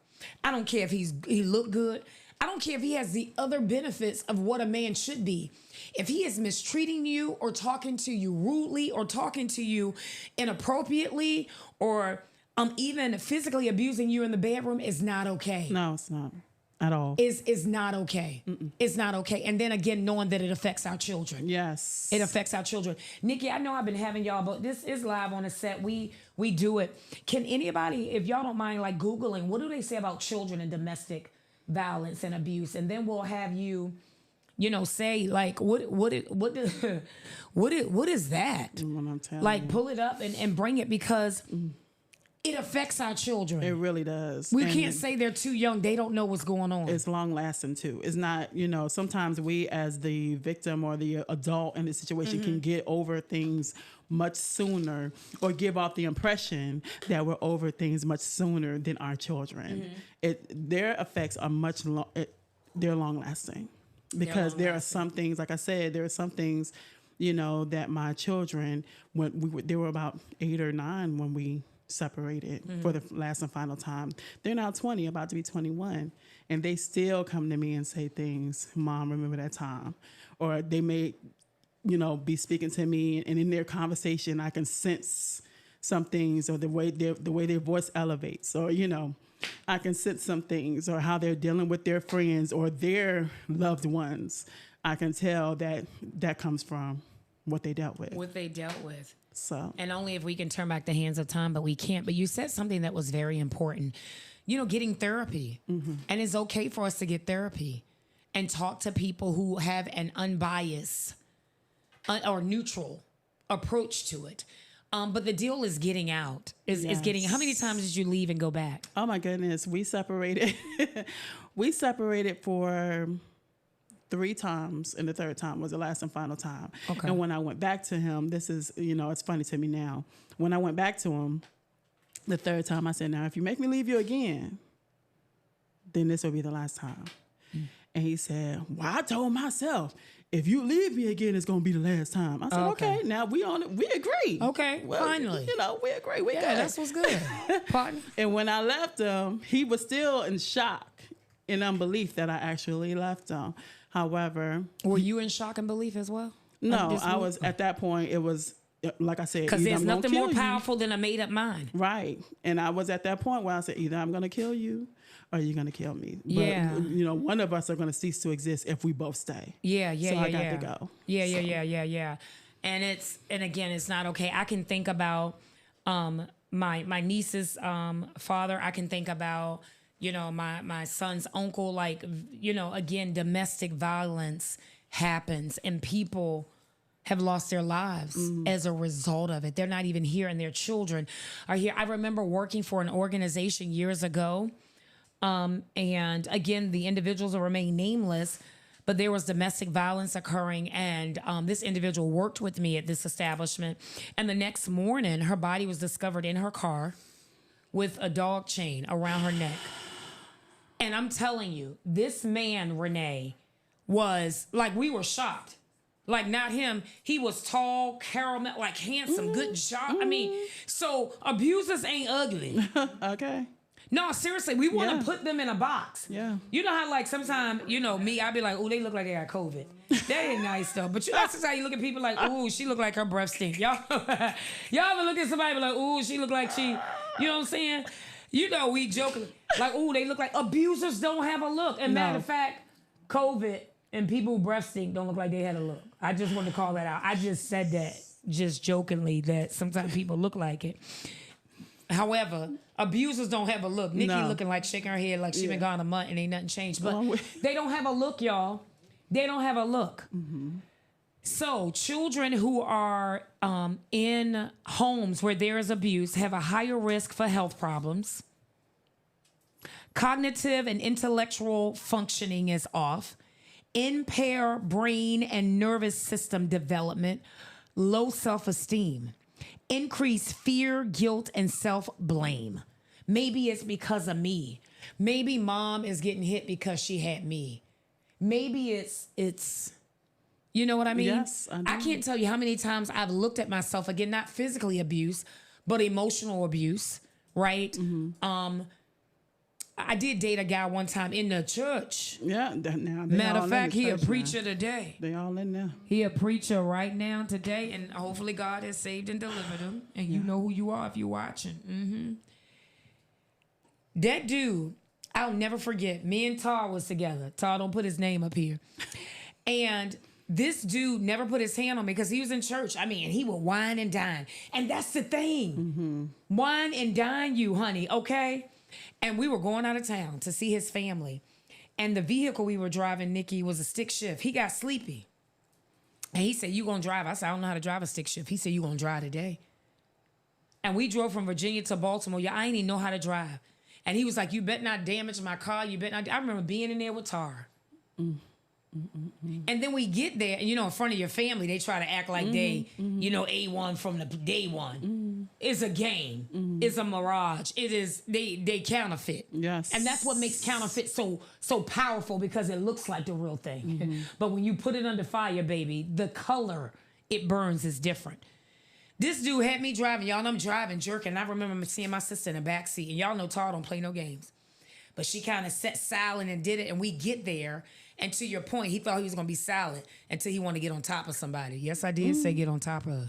I don't care if he looked good. I don't care if he has the other benefits of what a man should be. If he is mistreating you or talking to you rudely or talking to you inappropriately or even physically abusing you in the bedroom, is not okay. No, it's not at all. Is not okay. It's not okay. And then again, knowing that it affects our children. Yes. It affects our children. Nikki, I know I've been having y'all, but this is live on the set. We do it. Can anybody, if y'all don't mind, like Googling, what do they say about children and domestic violence and abuse? And then we'll have you say like, what is that? I'm telling Like, you. pull it up and bring it, because it affects our children. It really does. We can't say they're too young. They don't know what's going on. It's long lasting too. It's not, sometimes we as the victim or the adult in the situation can get over things much sooner, or give off the impression that we're over things much sooner than our children. Their effects are they're long lasting, because there are some things, like I said, there are some things, that my children, when they were about 8 or 9 when we separated for the last and final time. They're now 20, about to be 21, and they still come to me and say things, Mom, remember that time? Or they may, be speaking to me, and in their conversation, I can sense some things, or the way their voice elevates, or, I can sense some things, or how they're dealing with their friends or their loved ones. I can tell that comes from what they dealt with. So, and only if we can turn back the hands of time, but we can't. But you said something that was very important, getting therapy. And it's okay for us to get therapy and talk to people who have an unbiased or neutral approach to it. But the deal is getting out, is getting, how many times did you leave and go back? Oh my goodness. We separated. We separated for 3 times, and the 3rd time was the last and final time. Okay. And when I went back to him, this is, it's funny to me now. When I went back to him, the 3rd time, I said, now, if you make me leave you again, then this will be the last time. And he said, well, I told myself, if you leave me again, it's going to be the last time. I said, okay, now we on it. We agree. Okay, well, finally. You know, we agree. We good. That's what's good. Pardon? And when I left him, he was still in shock and unbelief that I actually left him. However, were you in shock and belief as well? No, I was at that point. It was like I said, because there's nothing more you. powerful than a made up mind. Right. And I was at that point where I said, either I'm going to kill you or you're going to kill me. But, Yeah. you know, one of us are going to cease to exist if we both stay. Yeah. So I got to go. Yeah. And again, it's not okay. I can think about my niece's father. I can think about, you know, my son's uncle. Like, you know, again, domestic violence happens and people have lost their lives as a result of it. They're not even here and their children are here. I remember working for an organization years ago. And again, the individuals will remain nameless, but there was domestic violence occurring. And this individual worked with me at this establishment. And the next morning, her body was discovered in her car with a dog chain around her neck. And I'm telling you, this man, Renee, was like, we were shocked. Like, not him. He was tall, caramel, like handsome, good job. I mean, so abusers ain't ugly. Okay. No, seriously, we want to put them in a box. Yeah. You know how, like, sometimes, you know, me, I'd be like, oh, they look like they got COVID. That ain't nice, though. But you know, sometimes you look at people like, oh, she look like her breath stink. Y'all ever look at somebody and be like, oh, she look like she, you know what I'm saying? You know, we joking. Like, oh, they look like abusers don't have a look. And matter of fact, COVID and people who breath stink don't look like they had a look. I just wanted to call that out. I just said that just jokingly that sometimes people look like it. However, abusers don't have a look. Nikki looking like shaking her head like she been gone a month and ain't nothing changed. But they don't have a look, y'all. They don't have a look. Mm-hmm. So children who are in homes where there is abuse have a higher risk for health problems. Cognitive and intellectual functioning is off. Impair brain and nervous system development. Low self-esteem. Increase fear, guilt, and self-blame. Maybe it's because of me. Maybe mom is getting hit because she had me. Maybe it's you know what I mean? Yes, I do. I can't tell you how many times I've looked at myself, again, not physically abuse, but emotional abuse, right? Mm-hmm. I did date a guy one time in the church. Yeah. Matter of fact, he a preacher today. They all in there. He a preacher right now today, and hopefully God has saved and delivered him. And you know who you are if you're watching. Mm-hmm. That dude, I'll never forget. Me and Tar was together. Tar don't put his name up here. And this dude never put his hand on me because he was in church. I mean, he would wine and dine. And that's the thing. Mm-hmm. Wine and dine you, honey, okay? And we were going out of town to see his family. And the vehicle we were driving, Nikki, was a stick shift. He got sleepy. And he said, you gonna drive? I said, I don't know how to drive a stick shift. He said, you gonna drive today? And we drove from Virginia to Baltimore. Yeah, I ain't even know how to drive. And he was like, you better not damage my car. You better not. I remember being in there with Tar. And then we get there, and you know, in front of your family, they try to act like they, you know, A1 from the day one. It's a game. It's a mirage. It is they counterfeit. Yes. And that's what makes counterfeit so powerful, because it looks like the real thing. But when you put it under fire, baby, the color it burns is different. This dude had me driving, y'all, and I'm driving, jerking. I remember seeing my sister in the back seat, and y'all know Tar don't play no games. But she kind of sat silent and did it, and we get there. And to your point, he thought he was going to be silent until he wanted to get on top of somebody. Yes, I did say get on top of.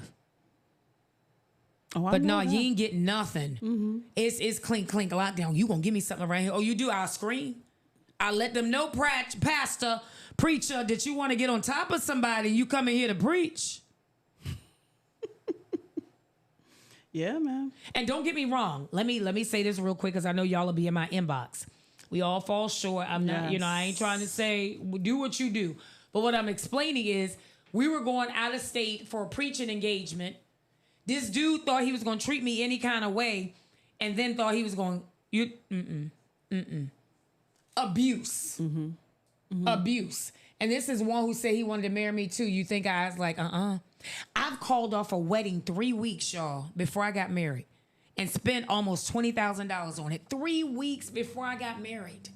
Oh, but no, you ain't getting nothing. It's clink, clink, lockdown. You going to give me something right here. Oh, you do? I'll scream. I let them know, pastor, preacher, that you want to get on top of somebody. You coming here to preach. Yeah, man. And don't get me wrong. Let me say this real quick, because I know y'all will be in my inbox. We all fall short. I'm not, you know, I ain't trying to say do what you do. But what I'm explaining is we were going out of state for a preaching engagement. This dude thought he was going to treat me any kind of way, and then thought he was going, abuse. Abuse. And this is one who said he wanted to marry me too. You think I was like, I've called off a wedding 3 weeks, y'all, before I got married. And spent almost $20,000 on it 3 weeks before I got married.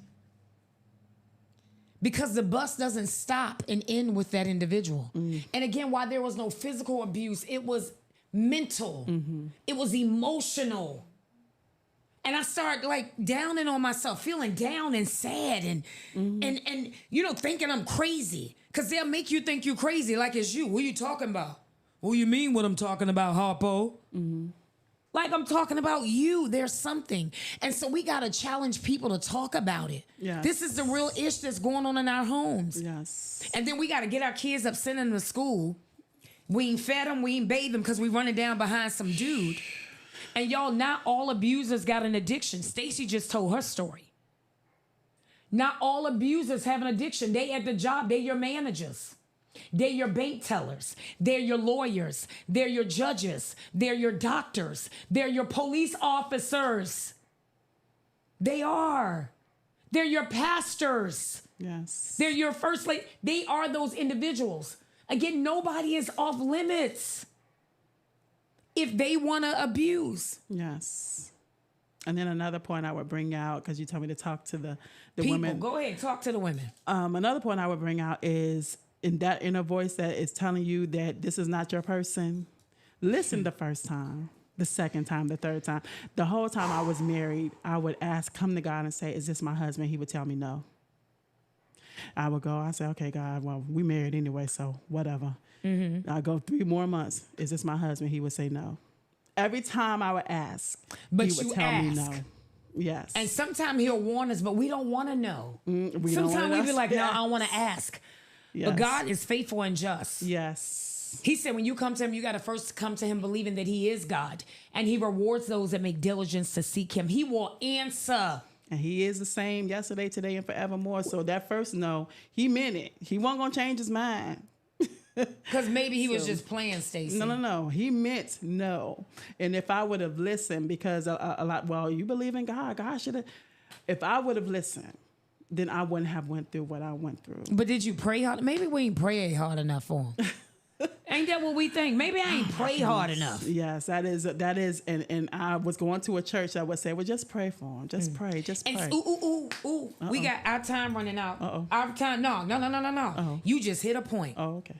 because the bus doesn't stop and end with that individual. And again, while there was no physical abuse, it was mental, it was emotional. And I started like downing on myself, feeling down and sad and thinking I'm crazy. Cause they'll make you think you're crazy like it's you. What are you talking about? What do you mean what I'm talking about, Harpo? Like I'm talking about you. There's something. And so we got to challenge people to talk about it. Yes. This is the real ish that's going on in our homes. Yes. And then we got to get our kids up, send them to school. We ain't fed them, we ain't bathed them because we running down behind some dude. And y'all, not all abusers got an addiction. Stacey just told her story. Not all abusers have an addiction. They at the job, they your managers. They're your bank tellers. They're your lawyers. They're your judges. They're your doctors. They're your police officers. They are. They're your pastors. Yes. They're your first lady. They are those individuals. Again, nobody is off limits if they want to abuse. Yes. And then another point I would bring out, because you told me to talk to the People, women. go ahead, talk to the women. Another point I would bring out is in that inner voice that is telling you that this is not your person. Listen the first time, the second time, the third time. The whole time I was married, I would come to God and say, is this my husband? He would tell me no. I would go, I say, okay, God, well, we married anyway, so whatever. I go 3 more months. Is this my husband? He would say no. Every time I would ask, But he would you tell me ask. no. Yes. And sometimes he'll warn us, but we don't want to know. Sometimes we be like, no, I want to ask. Yes. But God is faithful and just. Yes. He said when you come to him, you got to first come to him believing that he is God. And he rewards those that make diligence to seek him. He will answer. And he is the same yesterday, today, and forevermore. So that first no, he meant it. He wasn't going to change his mind. Because maybe he was just playing, Stacey. No. He meant no. And if I would have listened, because a lot, well, you believe in God. God should have. If I would have listened, then I wouldn't have went through what I went through. But did you pray hard? Maybe we ain't pray hard enough for him. Ain't that what we think? Maybe I ain't pray hard enough. Yes, that is, and I was going to a church that would say, well, just pray for him. Just pray. And ooh. We got our time running out. Our time, no. You just hit a point. Oh, okay.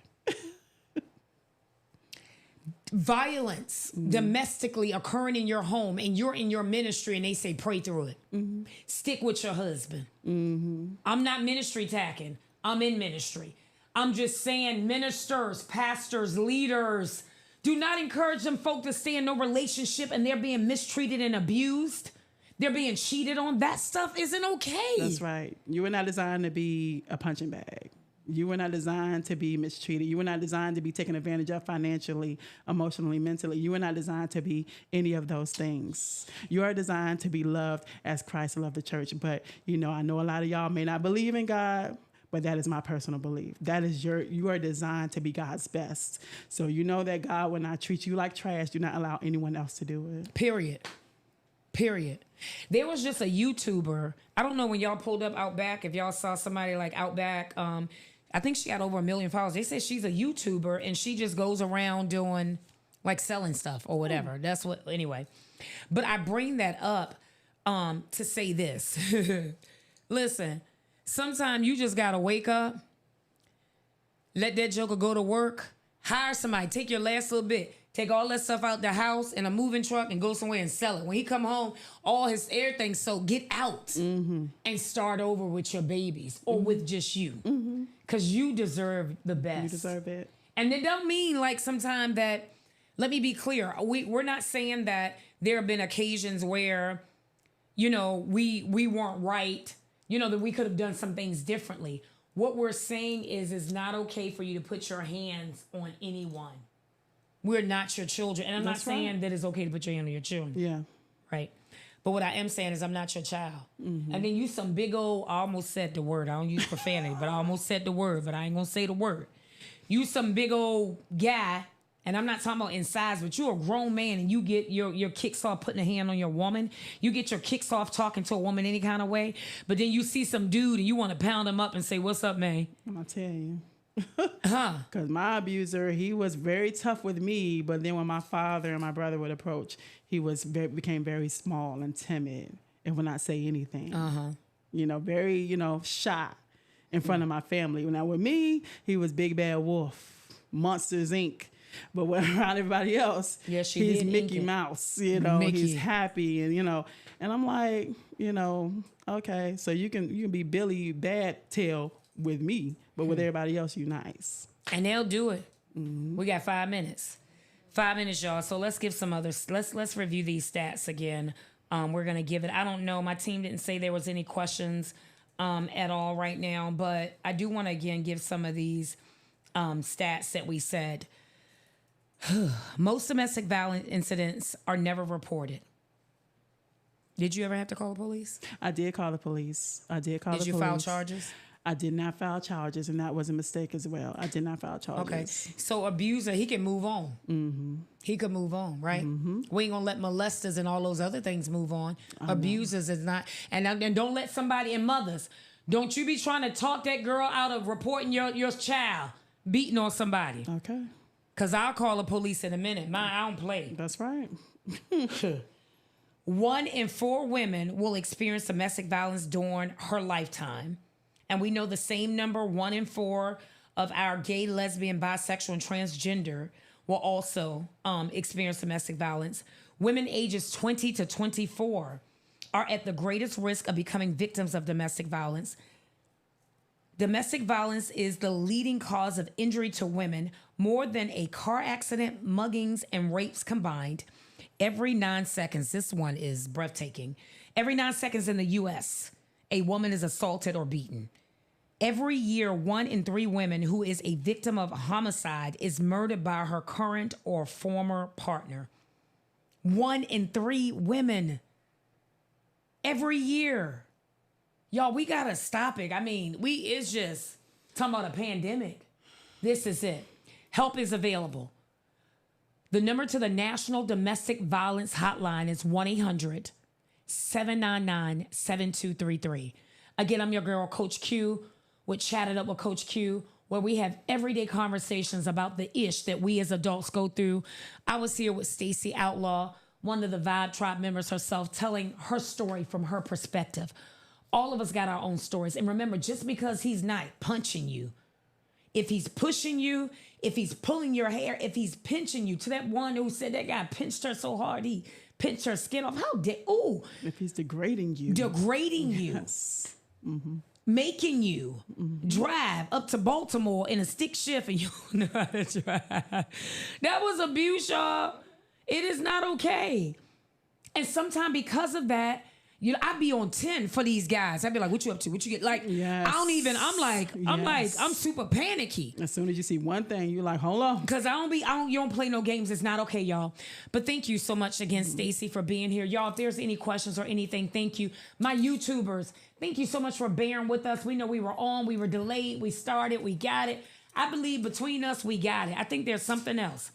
Violence domestically occurring in your home and you're in your ministry and they say pray through it. Stick with your husband. I'm not ministry tacking. I'm in ministry. I'm just saying ministers, pastors, leaders, do not encourage them folk to stay in no relationship and they're being mistreated and abused. They're being cheated on. That stuff isn't okay. That's right. You were not designed to be a punching bag. You were not designed to be mistreated. You were not designed to be taken advantage of financially, emotionally, mentally. You were not designed to be any of those things. You are designed to be loved as Christ loved the church. But, I know a lot of y'all may not believe in God, but that is my personal belief. That is you are designed to be God's best. So you know that God will not treat you like trash. Do not allow anyone else to do it. Period. There was just a YouTuber. I don't know when y'all pulled up Outback, if y'all saw somebody like Outback. I think she got over 1 million followers. They said she's a YouTuber and she just goes around doing like selling stuff or whatever. That's what, anyway. But I bring that up to say this. Listen, sometimes you just got to wake up, let that joker go to work, hire somebody, take your last little bit, take all that stuff out the house in a moving truck and go somewhere and sell it. When he come home, all his everything, so get out and start over with your babies or with just you. Because you deserve the best. You deserve it. And it don't mean like sometimes that, let me be clear, we're not saying that there have been occasions where, we weren't right, that we could have done some things differently. What we're saying is it's not okay for you to put your hands on anyone. We're not your children. And I'm not saying that it's okay to put your hand on your children. Yeah. Right. But what I am saying is I'm not your child. And then you some big old, I almost said the word. I don't use profanity, but I almost said the word, but I ain't going to say the word. You some big old guy, and I'm not talking about in size, but you're a grown man and you get your kicks off putting a hand on your woman. You get your kicks off talking to a woman any kind of way. But then you see some dude and you want to pound him up and say, what's up, man? I'm going to tell you. Because my abuser, he was very tough with me, but then when my father and my brother would approach, he became very small and timid and would not say anything. Very, shy. in front of my family. Now with me, he was Big Bad Wolf, Monsters Inc. But when around everybody else, Yes, he's did Mickey ink it. Mouse, you know, Mickey. he's happy and I'm like, okay, so you can be Billy Bad Tail with me, but with everybody else, you nice. And they'll do it. We got 5 minutes. 5 minutes, y'all. So let's give some others. Let's review these stats again. We're gonna give it. I don't know. My team didn't say there was any questions at all right now, but I do want to again give some of these stats that we said. Most domestic violence incidents are never reported. Did you ever have to call the police? I did call the police. Did you file charges? I did not file charges, and that was a mistake as well. I did not file charges. Okay. So abuser, he can move on. Mm-hmm. He could move on, right? Mm-hmm. We ain't gonna let molesters and all those other things move on. Abusers is not, and don't let somebody, and mothers, don't you be trying to talk that girl out of reporting your child beating on somebody. Okay. Cause I'll call the police in a minute. I don't play. That's right. 1 in 4 women will experience domestic violence during her lifetime. And we know the same number, 1 in 4 of our gay, lesbian, bisexual, and transgender will also experience domestic violence. Women ages 20 to 24 are at the greatest risk of becoming victims of domestic violence. Domestic violence is the leading cause of injury to women, more than a car accident, muggings, and rapes combined. Every 9 seconds, this one is breathtaking. Every 9 seconds in the U.S., a woman is assaulted or beaten. Every year, 1 in 3 women who is a victim of homicide is murdered by her current or former partner. 1 in 3 women every year. Y'all, we gotta stop it. I mean, it's just talking about a pandemic. This is it. Help is available. The number to the National Domestic Violence Hotline is 1-800-799-7233. Again, I'm your girl, Coach Q, with Chat It Up with Coach Q, where we have everyday conversations about the ish that we as adults go through. I was here with Stacey Outlaw, one of the Vibe Tribe members herself, telling her story from her perspective. All of us got our own stories. And remember, just because he's not punching you, if he's pushing you, if he's pulling your hair, if he's pinching you, to that one who said that guy pinched her so hard, he pinched her skin off. If he's degrading you. Yes. Mm-hmm. Making you drive up to Baltimore in a stick shift and you don't know how to drive. That was abuse, y'all. It is not okay. And sometimes because of that, I'd be on 10 for these guys. I'd be like, what you up to? What you get? Like, yes. I'm super panicky. As soon as you see one thing, you're like, hold on. Because you don't play no games. It's not okay, y'all. But thank you so much again, Stacey, for being here. Y'all, if there's any questions or anything, thank you. My YouTubers, thank you so much for bearing with us. We know we were on, we were delayed, we started, we got it. I believe between us, we got it. I think there's something else.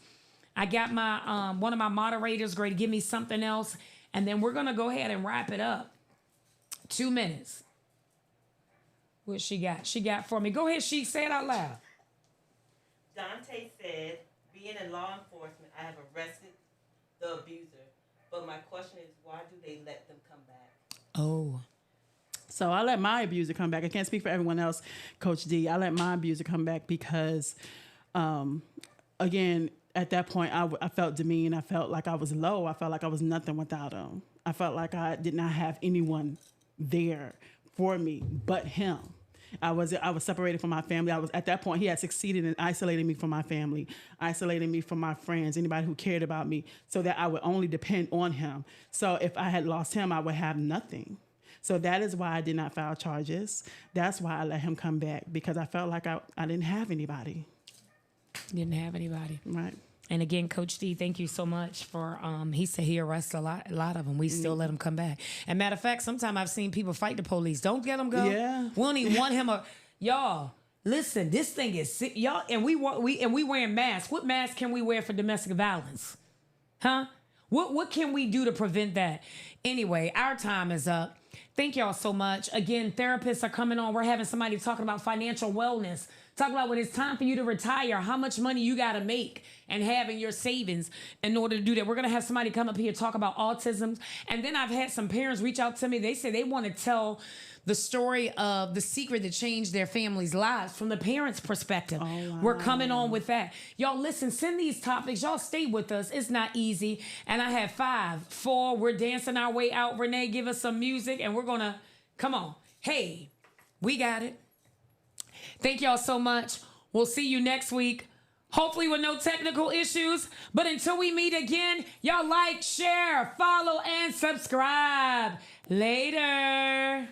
I got my one of my moderators going to give me something else. And then we're going to go ahead and wrap it up. 2 minutes. What she got? She got for me. Go ahead, Sheik. Say it out loud. Dante said, being in law enforcement, I have arrested the abuser. But my question is, why do they let them come back? Oh. So I let my abuser come back. I can't speak for everyone else, Coach D. I let my abuser come back because, again, at that point, I felt demeaned. I felt like I was low. I felt like I was nothing without him. I felt like I did not have anyone there for me but him. I was separated from my family. At that point, he had succeeded in isolating me from my family, isolating me from my friends, anybody who cared about me, so that I would only depend on him. So if I had lost him, I would have nothing. So that is why I did not file charges. That's why I let him come back, because I felt like I didn't have anybody. Didn't have anybody. Right. And again, Coach D, thank you so much for, he said he arrests a lot of them. We still let them come back. And matter of fact, sometimes I've seen people fight the police. Don't let them go. Yeah. We don't even want him. Y'all, listen, this thing is sick. Y'all, and we wearing masks. What mask can we wear for domestic violence? Huh? What can we do to prevent that? Anyway, our time is up. Thank y'all so much. Again, therapists are coming on. We're having somebody talking about financial wellness Talk about when it's time for you to retire, how much money you got to make and have in your savings in order to do that. We're going to have somebody come up here talk about autism. And then I've had some parents reach out to me. They say they want to tell the story of the secret that changed their family's lives from the parents' perspective. Oh, wow. We're coming on with that. Y'all listen, send these topics. Y'all stay with us. It's not easy. And I have 5, 4. We're dancing our way out. Renee, give us some music and we're going to, come on. Hey, we got it. Thank y'all so much. We'll see you next week. Hopefully with no technical issues. But until we meet again, y'all like, share, follow, and subscribe. Later.